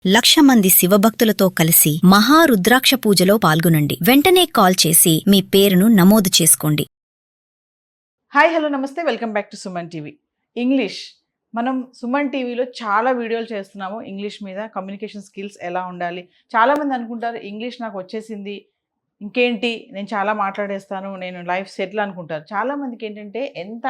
1,00,000 మంది శివభక్తులతో కలిసి మహారుద్రాక్ష పూజలో పాల్గొనండి. వెంటనే కాల్ చేసి మీ పేరును నమోదు చేసుకోండి. హాయ్ హలో నమస్తే, welcome back to Suman TV. English మనం సుమన్ టీవీలో చాలా వీడియోలు చేస్తున్నాము. ఇంగ్లీష్ మీద కమ్యూనికేషన్ స్కిల్స్ ఎలా ఉండాలి. చాలామంది అనుకుంటారు ఇంగ్లీష్ నాకు వచ్చేసింది, ఇంకేంటి నేను చాలా మాట్లాడేస్తాను, నేను లైఫ్ సెటిల్ అనుకుంటారు. చాలామందికి ఏంటంటే ఎంత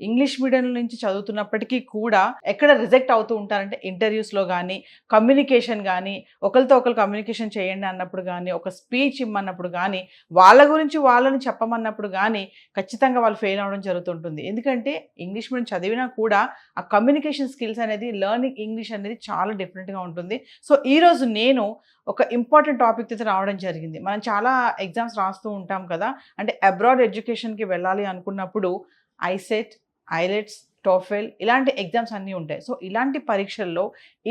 ఇంగ్లీష్ మీడియం నుంచి చదువుతున్నప్పటికీ కూడా ఎక్కడ రిజెక్ట్ అవుతూ ఉంటారంటే ఇంటర్వ్యూస్లో కానీ, కమ్యూనికేషన్ కానీ, ఒకరితో ఒకరు కమ్యూనికేషన్ చేయండి అన్నప్పుడు కానీ, ఒక స్పీచ్ ఇమ్మన్నప్పుడు కానీ, వాళ్ళ గురించి వాళ్ళని చెప్పమన్నప్పుడు కానీ ఖచ్చితంగా వాళ్ళు ఫెయిల్ అవ్వడం జరుగుతుంటుంది. ఎందుకంటే ఇంగ్లీష్ మీడియం చదివినా కూడా ఆ కమ్యూనికేషన్ స్కిల్స్ అనేది, లెర్నింగ్ ఇంగ్లీష్ అనేది చాలా డిఫరెంట్గా ఉంటుంది. సో ఈరోజు నేను ఒక ఇంపార్టెంట్ టాపిక్ అయితే రావడం జరిగింది. మనం చాలా ఎగ్జామ్స్ రాస్తూ ఉంటాం కదా, అంటే అబ్రాడ్ ఎడ్యుకేషన్కి వెళ్ళాలి అనుకున్నప్పుడు ఐసెట్, ఐలెట్స్, టోఫెల్ ఇలాంటి ఎగ్జామ్స్ అన్నీ ఉంటాయి. సో ఇలాంటి పరీక్షల్లో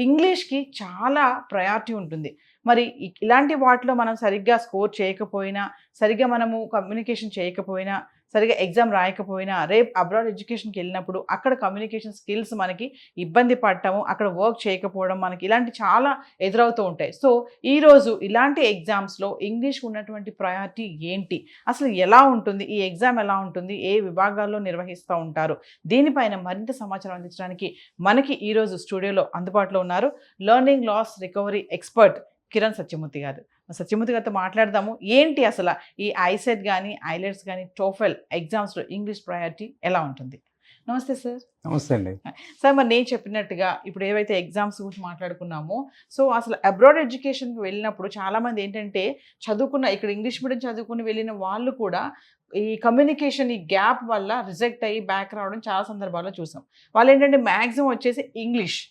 ఇంగ్లీష్కి చాలా ప్రయారిటీ ఉంటుంది. మరి ఇలాంటి వాటిలో మనం సరిగ్గా స్కోర్ చేయకపోయినా, సరిగ్గా మనము కమ్యూనికేషన్ చేయకపోయినా, సరిగ్గా ఎగ్జామ్ రాయకపోయినా, రేపు అబ్రాడ్ ఎడ్యుకేషన్కి వెళ్ళినప్పుడు అక్కడ కమ్యూనికేషన్ స్కిల్స్ మనకి ఇబ్బంది పడటము, అక్కడ వర్క్ చేయకపోవడం, మనకి ఇలాంటి చాలా ఎదురవుతూ ఉంటాయి. సో ఈరోజు ఇలాంటి ఎగ్జామ్స్లో ఇంగ్లీష్కి ఉన్నటువంటి ప్రయారిటీ ఏంటి, అసలు ఎలా ఉంటుంది, ఈ ఎగ్జామ్ ఎలా ఉంటుంది, ఏ విభాగాల్లో నిర్వహిస్తూ ఉంటారు, దీనిపైన మరింత సమాచారం అందించడానికి మనకి ఈరోజు స్టూడియోలో అందుబాటులో ఉన్నారు learning loss recovery expert Kiran Satyamurthy గారు. సత్యమూర్తి గారితో మాట్లాడదాము. ఏంటి అసలు ఈ ఐసెట్ కానీ, ఐలెట్స్ కానీ, టోఫెల్ ఎగ్జామ్స్లో ఇంగ్లీష్ ప్రయారిటీ ఎలా ఉంటుంది? నమస్తే సార్. నమస్తే అండి. సార్, మరి నేను చెప్పినట్టుగా ఇప్పుడు ఏవైతే ఎగ్జామ్స్ గురించి మాట్లాడుకున్నామో, సో అసలు అబ్రాడ్ ఎడ్యుకేషన్కి వెళ్ళినప్పుడు చాలామంది ఏంటంటే చదువుకున్న, ఇక్కడ ఇంగ్లీష్ మీడియం చదువుకుని వెళ్ళిన వాళ్ళు కూడా ఈ కమ్యూనికేషన్ ఈ గ్యాప్ వల్ల రిజెక్ట్ అయ్యి బ్యాక్ రావడం చాలా సందర్భాల్లో చూసాం. వాళ్ళు ఏంటంటే మ్యాక్సిమం వచ్చేసి ఇంగ్లీష్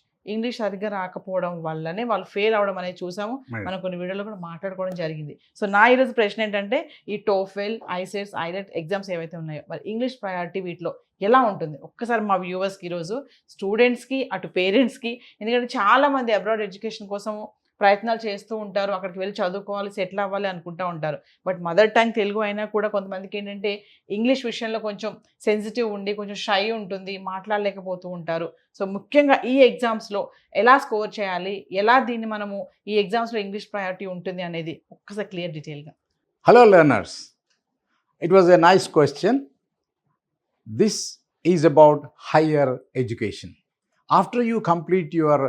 సరిగ్గా రాకపోవడం వల్లనే వాళ్ళు ఫెయిల్ అవ్వడం అనేది చూసాము. మనం కొన్ని వీడియోలో కూడా మాట్లాడుకోవడం జరిగింది. సో నా ఈరోజు ప్రశ్న ఏంటంటే ఈ టోఫెల్, ఐసెట్స్, ఐలెట్ ఎగ్జామ్స్ ఏవైతే ఉన్నాయో మరి ఇంగ్లీష్ ప్రయారిటీ వీటిలో ఎలా ఉంటుంది? ఒక్కసారి మా వ్యూవర్స్కి ఈరోజు, స్టూడెంట్స్కి, అటు పేరెంట్స్కి, ఎందుకంటే చాలామంది అబ్రాడ్ ఎడ్యుకేషన్ కోసం ప్రయత్నాలు చేస్తూ ఉంటారు, అక్కడికి వెళ్ళి చదువుకోవాలి, సెటిల్ అవ్వాలి అనుకుంటూ ఉంటారు. బట్ మదర్ టంగ్ తెలుగు అయినా కూడా కొంతమందికి ఏంటంటే ఇంగ్లీష్ విషయంలో కొంచెం సెన్సిటివ్ ఉండి, కొంచెం షై ఉంటుంది, మాట్లాడలేకపోతూ ఉంటారు. సో ముఖ్యంగా ఈ ఎగ్జామ్స్లో ఎలా స్కోర్ చేయాలి, ఎలా దీన్ని మనము ఈ ఎగ్జామ్స్లో ఇంగ్లీష్ ప్రయారిటీ ఉంటుంది అనేది ఒక్కసారి క్లియర్ డీటెయిల్గా. Hello learners. It was a nice question. This is about higher education. After you complete your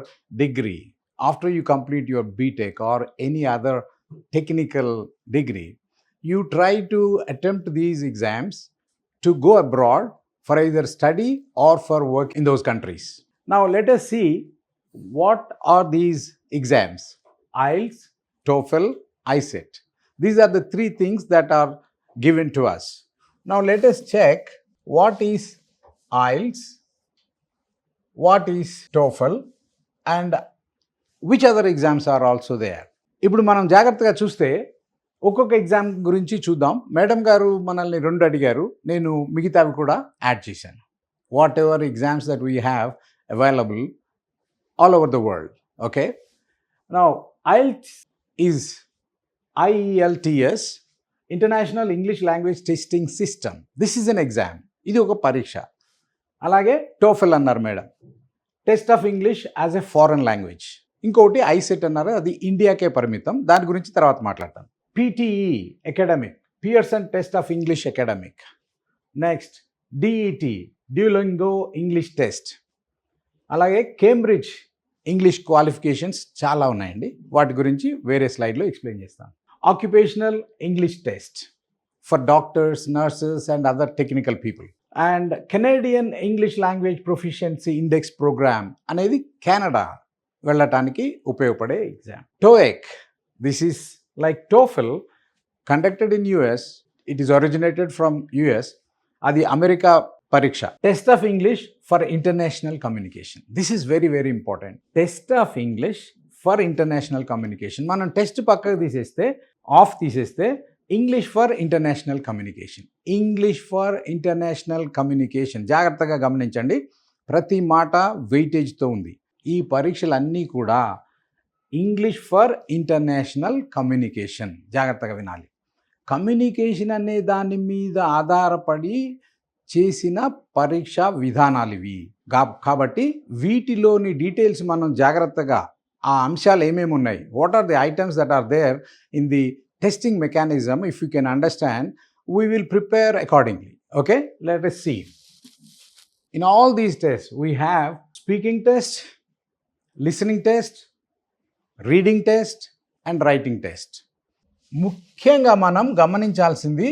degree, after you complete your BTech or any other technical degree, you try to attempt these exams to go abroad for either study or for work in those countries. Now let us see what are these exams: IELTS, TOEFL, ICET. These are the three things that are given to us. Now let us check what is IELTS, what is TOEFL, and which other exams are also there. ఇప్పుడు మనం జాగ్రత్తగా చూస్తే ఒక్కొక్క exam గురించి చూద్దాం. Madam గారు మనల్ని 2 అడిగారు, నేను మిగతావి కూడా యాడ్ చేశాను. What ever exams that we have available all over the world. Okay, now IELTS is IELTS, international English language testing system. This is an exam, ఇది ఒక పరీక్ష. అలాగే టోఫెల్ అన్నారు madam, test of English as a foreign language. ఇంకొకటి ICET అన్నారు, అది ఇండియాకే పరిమితం, దాని గురించి తర్వాత మాట్లాడతాను. PTE academic, Pearson test of English academic. Next DET, Duolingo English test. అలాగే కేంబ్రిడ్జ్ ఇంగ్లీష్ క్వాలిఫికేషన్స్ చాలా ఉన్నాయండి, వాటి గురించి వేరే స్లైడ్లో ఎక్స్ప్లెయిన్ చేస్తాను. Occupational English test for doctors, nurses and other technical people. And Canadian English language proficiency index programme అనేది Canada వెళ్ళటానికి ఉపయోగపడే exam. TOEIC, this is like TOEFL, conducted in US. It is originated from US. అది America పరీక్ష. Test of English for international communication. This is very very important. Test of English for international communication. మనం test పక్కకు తీసేస్తే, of తీసేస్తే, English for international communication. English for international communication, జాగ్రత్తగా గమనించండి, ప్రతి మాట వెయిటేజ్తో ఉంది. ఈ పరీక్షలన్నీ కూడా ఇంగ్లీష్ ఫర్ ఇంటర్నేషనల్ కమ్యూనికేషన్, జాగ్రత్తగా వినాలి. కమ్యూనికేషన్ అనే దాని మీద ఆధారపడి చేసిన పరీక్ష విధానాలు ఇవి. కాబట్టి వీటిలోని డీటెయిల్స్ మనం జాగ్రత్తగా ఆ అంశాలు ఏమేమి ఉన్నాయి, what are the items that are there in the testing mechanism. If you can understand, we will prepare accordingly. Okay, let us see. In all these tests, we have speaking test, listening test, reading test, and writing test. ముఖ్యంగా మనం గమనించాల్సింది,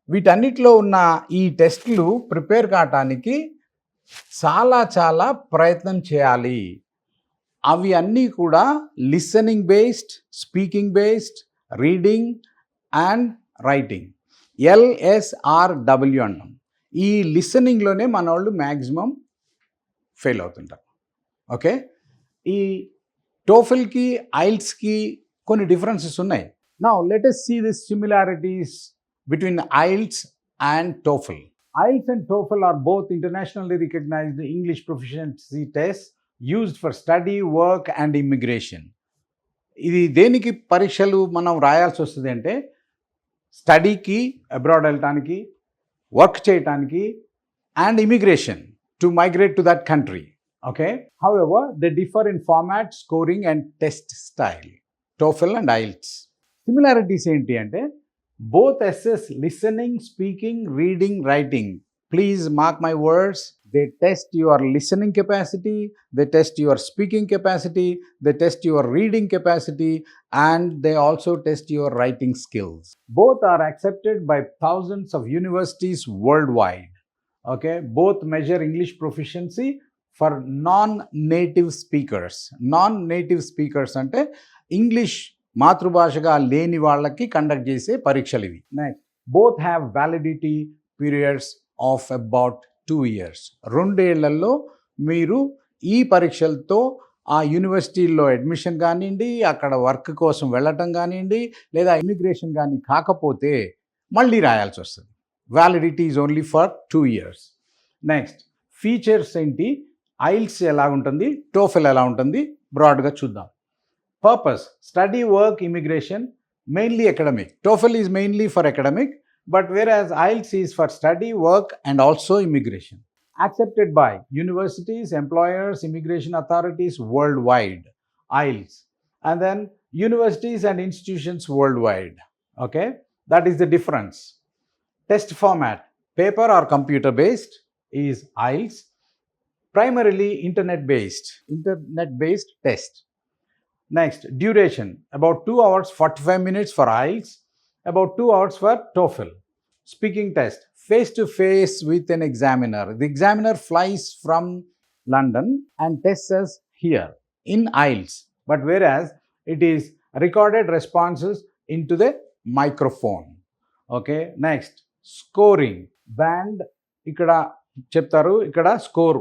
వీటన్నిటిలో ఉన్న ఈ టెస్ట్లు prepare కావటానికి చాలా ప్రయత్నం చేయాలి. అవి అన్నీ కూడా listening based, speaking based, reading and writing, LSRW అంటాం. ఈ లిసనింగ్లోనే మన వాళ్ళు మ్యాక్సిమం ఫెయిల్ అవుతుంటారు. ఓకే, ఈ టోఫెల్కి ఐల్స్కి కొన్ని డిఫరెన్సెస్ ఉన్నాయి. Now let us see the similarities between IELTS and TOEFL. IELTS and TOEFL are both internationally recognized English proficiency tests used for study, work and immigration. ఇది దేనికి పరీక్షలు మనం రాయాల్సి వస్తుంది అంటే, స్టడీకి, అబ్రాడ్ వెళ్ళటానికి, వర్క్ చేయటానికి, and immigration to migrate to that country. Okay, however they differ in format, scoring and test style, TOEFL and IELTS. Similarities ఏంటి అంటే, both assess listening, speaking, reading, writing. Please mark my words. They test your listening capacity, they test your speaking capacity, they test your reading capacity, and they also test your writing skills. Both are accepted by thousands of universities worldwide. Okay, both measure English proficiency for non-native speakers. Non-native speakers ante English మాతృభాషగా లేని వాళ్ళకి conduct చేసే పరీక్షలు ఇవి. Next, both have validity periods of about 2 years. 2 ఏళ్లలో మీరు ఈ పరీక్షలతో ఆ యూనివర్సిటీల్లో అడ్మిషన్ కానివ్వండి, అక్కడ వర్క్ కోసం వెళ్ళటం కానివ్వండి, లేదా ఇమిగ్రేషన్ కానీ కాకపోతే మళ్ళీ రాయాల్సి వస్తుంది. Validity is only for 2 years. Next, features ఏంటి, ఐల్ట్స్ ఎలా ఉంటుంది, టోఫెల్ ఎలా ఉంటుంది, బ్రాడ్గా చూద్దాం. Purpose: study, work, immigration, mainly academic. TOEFL is mainly for academic, but whereas IELTS is for study, work and also immigration. Accepted by universities, employers, immigration authorities worldwide, IELTS, and then universities and institutions worldwide. Okay, that is the difference. Test format: paper or computer based is IELTS, primarily internet based test. Next, duration: about 2 hours 45 minutes for IELTS, about 2 hours for TOEFL. Speaking test: face to face with an examiner. The examiner flies from London and tests us here in IELTS, but whereas it is recorded responses into the microphone. Okay, next, scoring band. Ikkada cheptaru, ikkada score.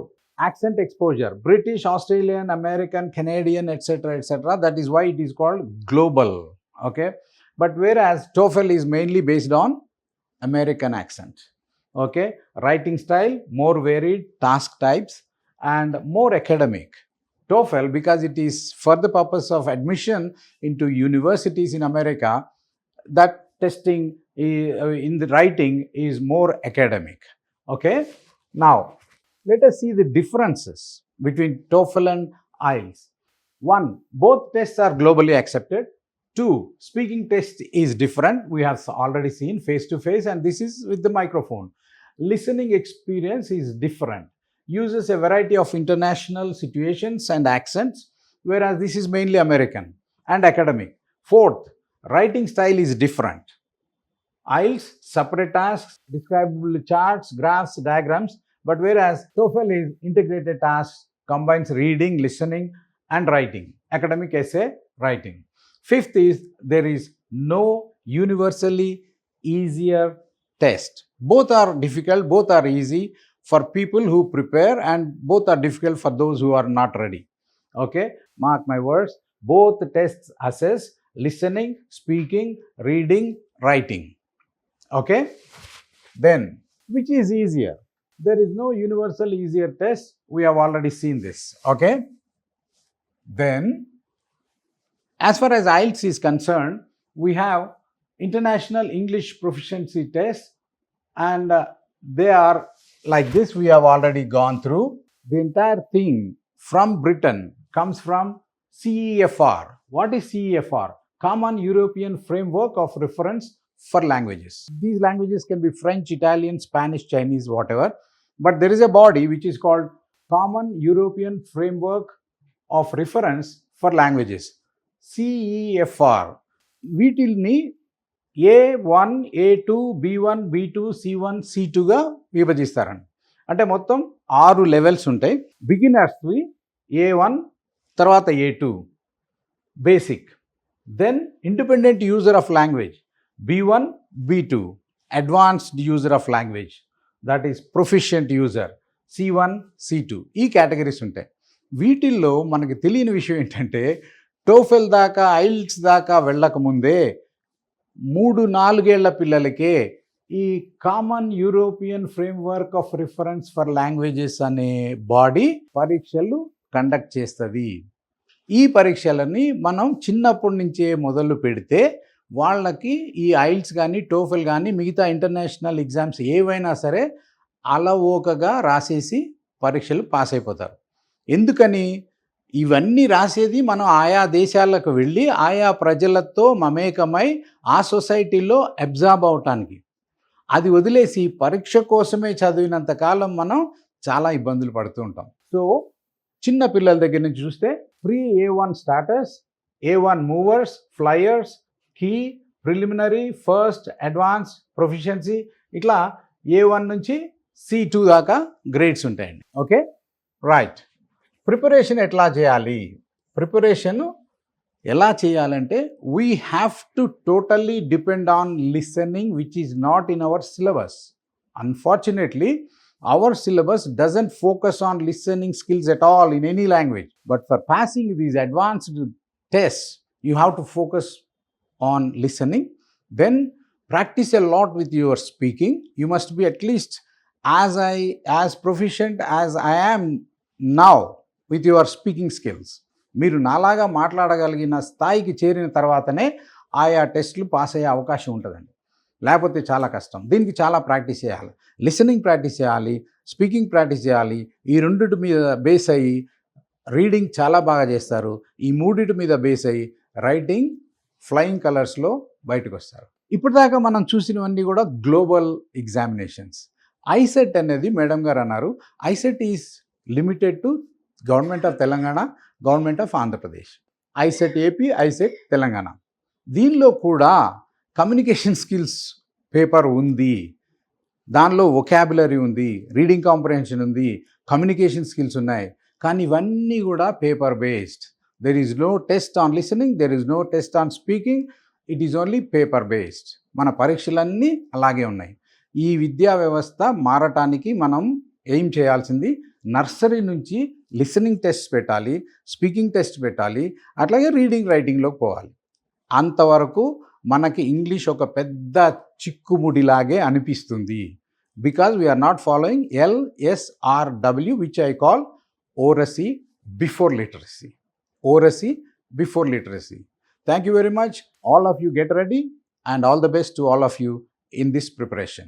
Accent exposure: British, Australian, American, Canadian, etc. That is why it is called global. Okay, but whereas TOEFL is mainly based on American accent. Okay, writing style more varied, task types and more academic. TOEFL, because it is for the purpose of admission into universities in America, that testing in the writing is more academic. Okay, now let us see the differences between TOEFL and IELTS. 1, both tests are globally accepted. 2, speaking test is different. We have already seen face to face, and this is with the microphone. Listening experience is different. Uses a variety of international situations and accents, whereas this is mainly American and academic. 4th, writing style is different. IELTS, separate tasks, describable charts, graphs, diagrams, but whereas TOEFL is integrated tasks, combines reading, listening and writing, academic essay writing. 5th is there is no universally easier test. Both are difficult, both are easy for people who prepare, and both are difficult for those who are not ready. Okay, mark my words, both tests assess listening, speaking, reading, writing. Okay, then which is easier? There is no universal easier test. We have already seen this. Okay, then as far as IELTS is concerned, we have international English proficiency tests, and they are like this. We have already gone through the entire thing. From Britain comes from CEFR. What is CEFR? Common European Framework of Reference for Languages. These languages can be French, Italian, Spanish, Chinese, whatever. But there is a body which is called Common European Framework of Reference for Languages. CEFR. వీటిని A1, A2, B1, B2, C1, C2గా విభజిస్తారండి. అంటే మొత్తం 6 levels ఉంటాయి. బిగినర్స్వి A1, తర్వాత A2 basic, then independent user of language B1, B2, advanced user of language that is proficient user C1, C2. ఈ categories ఉంటాయి. వీటిల్లో మనకి తెలియని విషయం ఏంటంటే టోఫెల్ దాకా, ఐల్ట్స్ దాకా వెళ్ళకముందే 3-4 ఏళ్ల పిల్లలకే ఈ common European framework of reference for languages అనే బాడీ పరీక్షలు కండక్ట్ చేస్తుంది. ఈ పరీక్షలని మనం చిన్నప్పటి నుంచే మొదలు పెడితే వాళ్ళకి ఈ ఐల్ట్స్ కానీ, టోఫెల్ కానీ, మిగతా ఇంటర్నేషనల్ ఎగ్జామ్స్ ఏవైనా సరే అలవోకగా రాసేసి పరీక్షలు పాస్ అయిపోతారు. ఎందుకని? ఇవన్నీ రాసేది మనం ఆయా దేశాలకు వెళ్ళి ఆయా ప్రజలతో మమేకమై ఆ సొసైటీలో అబ్జార్బ్ అవటానికి. అది వదిలేసి పరీక్ష కోసమే చదివినంత కాలం మనం చాలా ఇబ్బందులు పడుతూ ఉంటాం. సో చిన్న పిల్లల దగ్గర నుంచి చూస్తే pre A1 status, A1 movers, flyers, key, preliminary, first, advance, proficiency, ఇట్లా A1 నుంచి C2 దాకా గ్రేడ్స్ ఉంటాయండి. Okay, right. ప్రిపరేషన్ ఎట్లా చేయాలి? ప్రిపరేషన్ ఎలా చేయాలంటే we have to totally depend on listening which is not in our syllabus. Unfortunately our syllabus doesn't focus on listening skills at all in any language. But for passing these advanced tests, you have to focus on listening. Then practice a lot with your speaking. You must be at least as proficient as I am now with your speaking skills. మీరు నాలాగా మాట్లాడగలిగిన స్థాయికి చేరిన తర్వాతనే ఆయా టెస్టులు pass అయ్యే అవకాశం ఉంటుందండి. లేకపోతే చాలా కష్టం. దీనికి చాలా ప్రాక్టీస్ చేయాలి. లిసనింగ్ ప్రాక్టీస్ చేయాలి, స్పీకింగ్ ప్రాక్టీస్ చేయాలి. ఈ రెండిటి మీద బేస్ అయ్యి రీడింగ్ చాలా బాగా చేస్తారు. ఈ మూడిటి మీద బేస్ అయ్యి రైటింగ్ ఫ్లయింగ్ కలర్స్లో బయటకు వస్తారు. ఇప్పటిదాకా మనం చూసినవన్నీ కూడా గ్లోబల్ ఎగ్జామినేషన్స్. ఐసెట్ అనేది మేడం గారు అన్నారు, ICET is limited to government of Telangana, government of Andhra Pradesh. ICET AP, ICET Telangana. దీనిలో కూడా కమ్యూనికేషన్ స్కిల్స్ పేపర్ ఉంది, దానిలో వొకాబులరీ ఉంది, రీడింగ్ కాంప్రహెన్షన్ ఉంది, కమ్యూనికేషన్ స్కిల్స్ ఉన్నాయి. కానీ ఇవన్నీ కూడా paper based. There is no test on listening, there is no test on speaking, it is only paper based. మన పరీక్షలన్నీ అలాగే ఉన్నాయి. ఈ విద్యా వ్యవస్థ మారటానికి మనం ఏం చేయాల్సింది, నర్సరీ నుంచి లిసనింగ్ టెస్ట్ పెట్టాలి, స్పీకింగ్ టెస్ట్ పెట్టాలి, అట్లాగే రీడింగ్ రైటింగ్లోకి పోవాలి. అంతవరకు మనకి ఇంగ్లీష్ ఒక పెద్ద చిక్కుముడిలాగే అనిపిస్తుంది. Because we are not following LSRW which I call oracy before literacy. Oracy before literacy. Thank you very much. All of you get ready and all the best to all of you in this preparation.